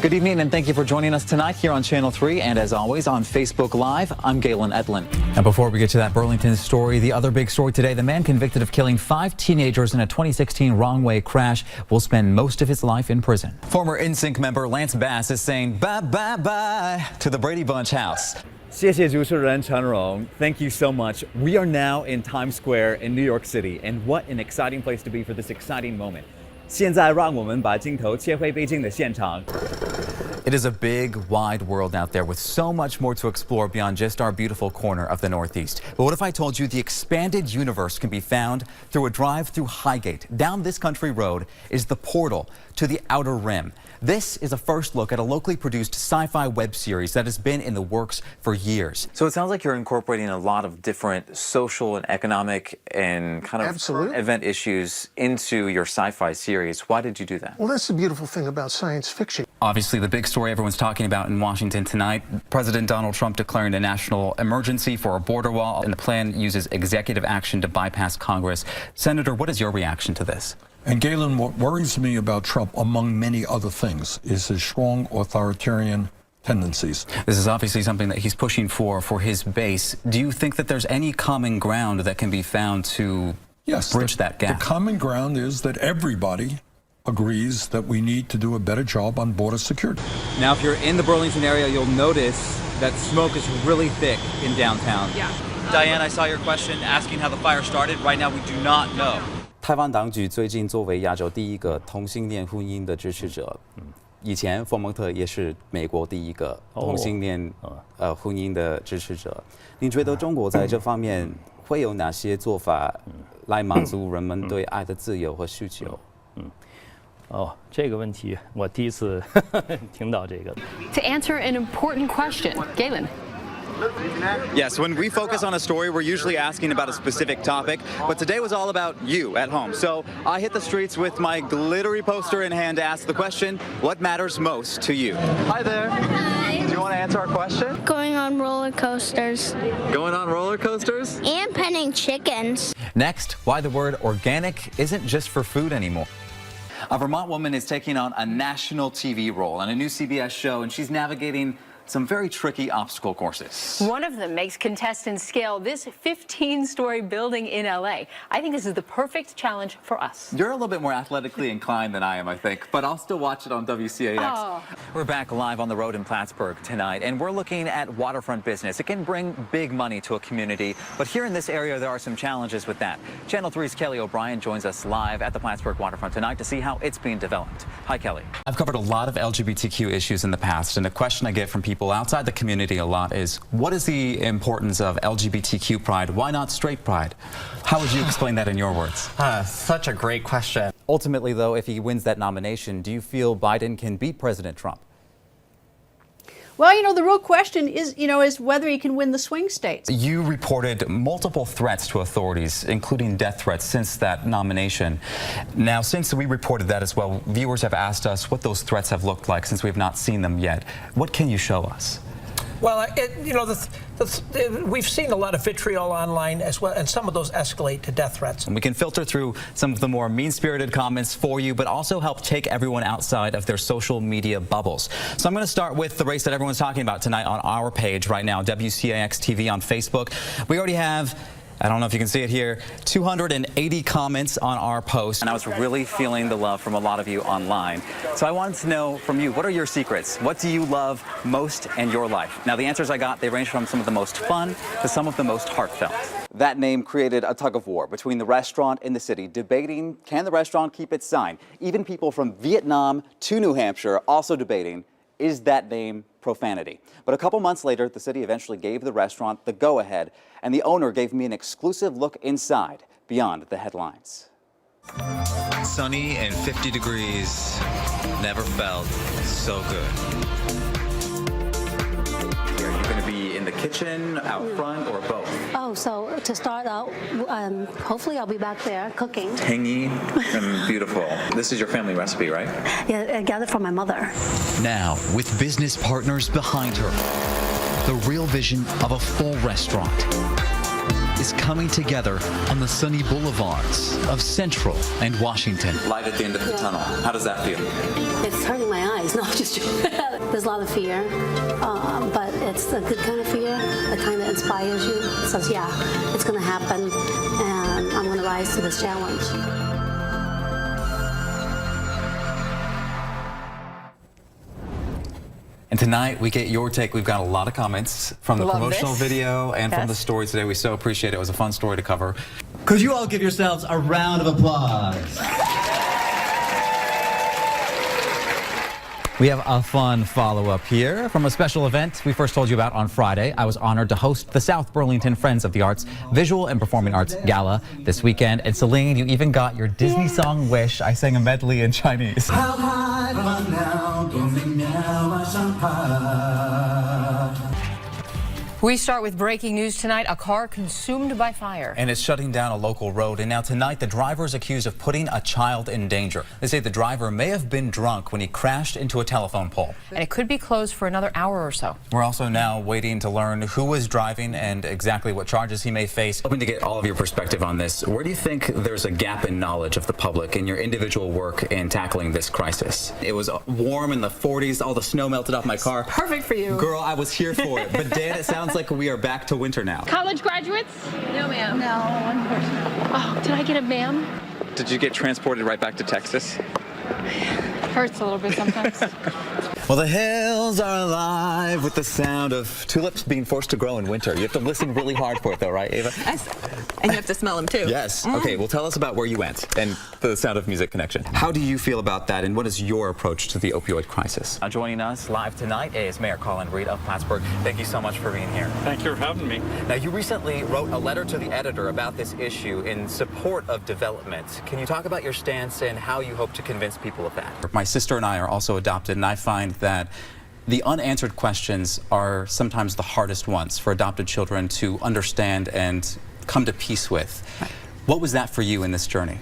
Good evening, and thank you for joining us tonight here on Channel 3 and, as always, on Facebook Live. I'm Galen Ettlin. And before we get to that Burlington story, the other big story today, the man convicted of killing 5 teenagers in a 2016 wrong-way crash will spend most of his life in prison. Former NSYNC member Lance Bass is saying bye, bye, bye to the Brady Bunch house. 谢谢主持人陈荣. Thank you so much. We are now in Times Square in New York City, and what an exciting place to be for this exciting moment. 现在让我们把镜头切回北京的现场. It is a big, wide world out there with so much more to explore beyond just our beautiful corner of the Northeast. But what if I told you the expanded universe can be found through a drive through Highgate? Down this country road is the portal to the Outer Rim. This is a first look at a locally produced sci-fi web series that has been in the works for years. So it sounds like you're incorporating a lot of different social and economic and kind of event issues into your sci-fi series. Why did you do that? Well, that's the beautiful thing about science fiction. Obviously, the big story everyone's talking about in Washington tonight, President Donald Trump declaring a national emergency for a border wall, and the plan uses executive action to bypass Congress. Senator, what is your reaction to this? And Galen, what worries me about Trump, among many other things, is his strong authoritarian tendencies. This is obviously something that he's pushing for his base. Do you think that there's any common ground that can be found to bridge that gap? The common ground is that everybody agrees that we need to do a better job on border security. Now, if you're in the Burlington area, you'll notice that smoke is really thick in downtown. Yeah. Diane, I saw your question asking how the fire started. Right now, we do not know. 台湾当局最近作为亚洲第一个同性恋婚姻的支持者，以前佛蒙特也是美国第一个同性恋婚姻的支持者。你觉得中国在这方面会有哪些做法来满足人们对爱的自由和需求？这个问题我第一次听到这个。To answer an important question, Galen. Yes, when we focus on a story, we're usually asking about a specific topic, but today was all about you at home. So I hit the streets with my glittery poster in hand to ask the question, what matters most to you? Hi there. Hi. Do you want to answer our question? Going on roller coasters. Going on roller coasters? And petting chickens. Next, why the word organic isn't just for food anymore. A Vermont woman is taking on a national TV role on a new CBS show, and she's navigating some very tricky obstacle courses. One of them makes contestants scale this 15-story building in LA. I think this is the perfect challenge for us. You're a little bit more athletically inclined than I am, I think, but I'll still watch it on WCAX. Oh. We're back live on the road in Plattsburgh tonight, and we're looking at waterfront business. It can bring big money to a community, but here in this area, there are some challenges with that. Channel 3's Kelly O'Brien joins us live at the Plattsburgh waterfront tonight to see how it's being developed. Hi, Kelly. I've covered a lot of LGBTQ issues in the past, and the question I get from people outside the community a lot is, what is the importance of LGBTQ pride? Why not straight pride? How would you explain that in your words? Such a great question. Ultimately, though, if he wins that nomination, do you feel Biden can beat President Trump? Well, the real question is, is whether he can win the swing states. You reported multiple threats to authorities, including death threats, since that nomination. Now, since we reported that as well, viewers have asked us what those threats have looked like since we have not seen them yet. What can you show us? Well, we've seen a lot of vitriol online as well, and some of those escalate to death threats. And we can filter through some of the more mean-spirited comments for you, but also help take everyone outside of their social media bubbles. So I'm going to start with the race that everyone's talking about tonight on our page right now, WCAX TV on Facebook. We already have, I don't know if you can see it here, 280 comments on our post. And I was really feeling the love from a lot of you online. So I wanted to know from you, what are your secrets? What do you love most in your life? Now, the answers I got, they range from some of the most fun to some of the most heartfelt. That name created a tug of war between the restaurant and the city, debating, can the restaurant keep its sign? Even people from Vietnam to New Hampshire also debating, is that name profanity? But a couple months later, the city eventually gave the restaurant the go-ahead, and the owner gave me an exclusive look inside, beyond the headlines. Sunny and 50 degrees, never felt so good. Are you going to be in the kitchen, out front, or both? Oh, so to start out, hopefully I'll be back there cooking. Tangy and beautiful. This is your family recipe, right? Yeah, I got it from my mother. Now, with business partners behind her, the real vision of a full restaurant is coming together on the sunny boulevards of Central and Washington. Light at the end of the tunnel. How does that feel? It's hurting my eyes. No, just there's a lot of fear, but it's a good kind of fear, the kind that inspires you. It says, yeah, it's going to happen, and I'm going to rise to this challenge. And tonight, we get your take. We've got a lot of comments from the promotional video and from the story today. We so appreciate it. It was a fun story to cover. Could you all give yourselves a round of applause? We have a fun follow-up here from a special event we first told you about on Friday. I was honored to host the South Burlington Friends of the Arts Visual and Performing Arts Gala this weekend. And Celine, you even got your Disney song Wish. I sang a medley in Chinese. We start with breaking news tonight. A car consumed by fire. And it's shutting down a local road. And now tonight, the driver is accused of putting a child in danger. They say the driver may have been drunk when he crashed into a telephone pole. And it could be closed for another hour or so. We're also now waiting to learn who was driving and exactly what charges he may face. Hoping to get all of your perspective on this. Where do you think there's a gap in knowledge of the public in your individual work in tackling this crisis? It was warm in the 40s. All the snow melted off my car. Perfect for you. Girl, I was here for it. But Dan, it sounds like we are back to winter now. College graduates? No, ma'am. No, unfortunately. Oh, did I get a ma'am? Did you get transported right back to Texas? Hurts a little bit sometimes. Well, the hills are alive with the sound of tulips being forced to grow in winter. You have to listen really hard for it, though, right, Ava? And you have to smell them, too. Yes. Okay, well, tell us about where you went and the Sound of Music connection. How do you feel about that, and what is your approach to the opioid crisis? Joining us live tonight is Mayor Colin Reed of Plattsburgh. Thank you so much for being here. Thank you for having me. Now, you recently wrote a letter to the editor about this issue in support of development. Can you talk about your stance and how you hope to convince people of that? My sister and I are also adopted, and I find that the unanswered questions are sometimes the hardest ones for adopted children to understand and come to peace with. Right. What was that for you in this journey?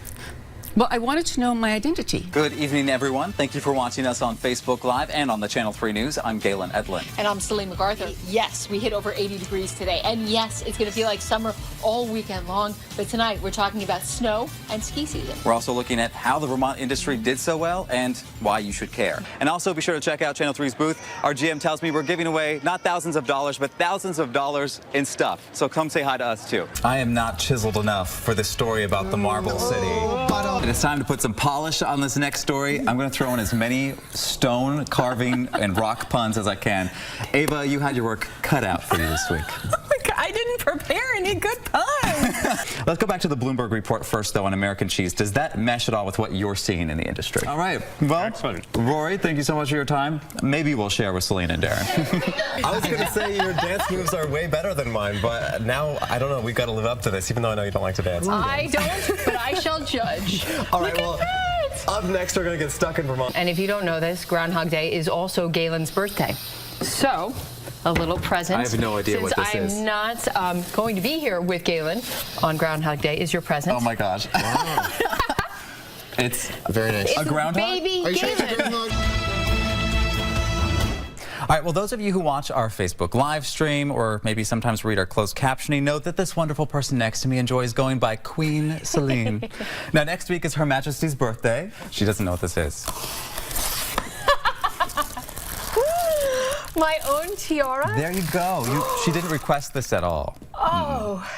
Well, I wanted to know my identity. Good evening, everyone. Thank you for watching us on Facebook Live and on the Channel 3 News. I'm Galen Ettlin. And I'm Celine MacArthur. Yes, we hit over 80 degrees today. And yes, it's going to feel like summer all weekend long. But tonight, we're talking about snow and ski season. We're also looking at how the Vermont industry did so well and why you should care. And also be sure to check out Channel 3's booth. Our GM tells me we're giving away not thousands of dollars, but thousands of dollars in stuff. So come say hi to us, too. I am not chiseled enough for this story about the Marble City. And it's time to put some polish on this next story. I'm going to throw in as many stone carving and rock puns as I can. Ava, you had your work cut out for you this week. I didn't prepare any good puns. Let's go back to the Bloomberg report first, though, on American cheese. Does that mesh at all with what you're seeing in the industry? All right. Well, excellent. Rory, thank you so much for your time. Maybe we'll share with Celine and Darren. I was going to say your dance moves are way better than mine, but now, I don't know, we've got to live up to this, even though I know you don't like to dance. I don't, but I shall judge. All right, well, up next, we're going to get stuck in Vermont. And if you don't know this, Groundhog Day is also Galen's birthday. So, a little present. I have no idea what this is. Since I'm not going to be here with Galen on Groundhog Day, is your present. Oh my gosh. Wow. It's very nice. It's a groundhog? Baby Galen. All right, well, those of you who watch our Facebook live stream or maybe sometimes read our closed captioning know that this wonderful person next to me enjoys going by Queen Celine. Now, next week is Her Majesty's birthday. She doesn't know what this is. My own tiara? There you go. She didn't request this at all. Oh,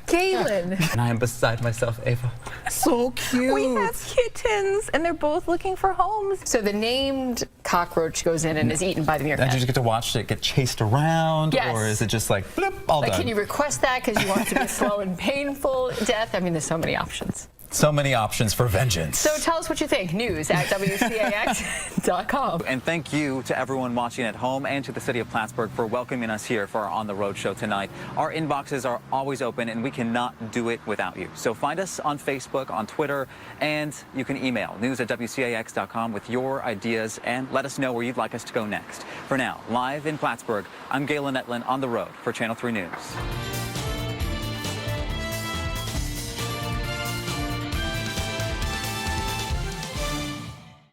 Galen. And I am beside myself, Ava. So cute. We have kittens, and they're both looking for homes. So the named cockroach goes in and is eaten by the meerkat. And did you get to watch it get chased around? Yes. Or is it just like, bloop, all done? Can you request that because you want it to be slow and painful death? I mean, there's so many options. So many options for vengeance. So tell us what you think. News at WCAX.com. And thank you to everyone watching at home and to the city of Plattsburgh for welcoming us here for our On the Road show tonight. Our inboxes are always open and we cannot do it without you. So find us on Facebook, on Twitter, and you can email news at WCAX.com with your ideas and let us know where you'd like us to go next. For now, live in Plattsburgh, I'm Galen Ettlin on the road for Channel 3 News.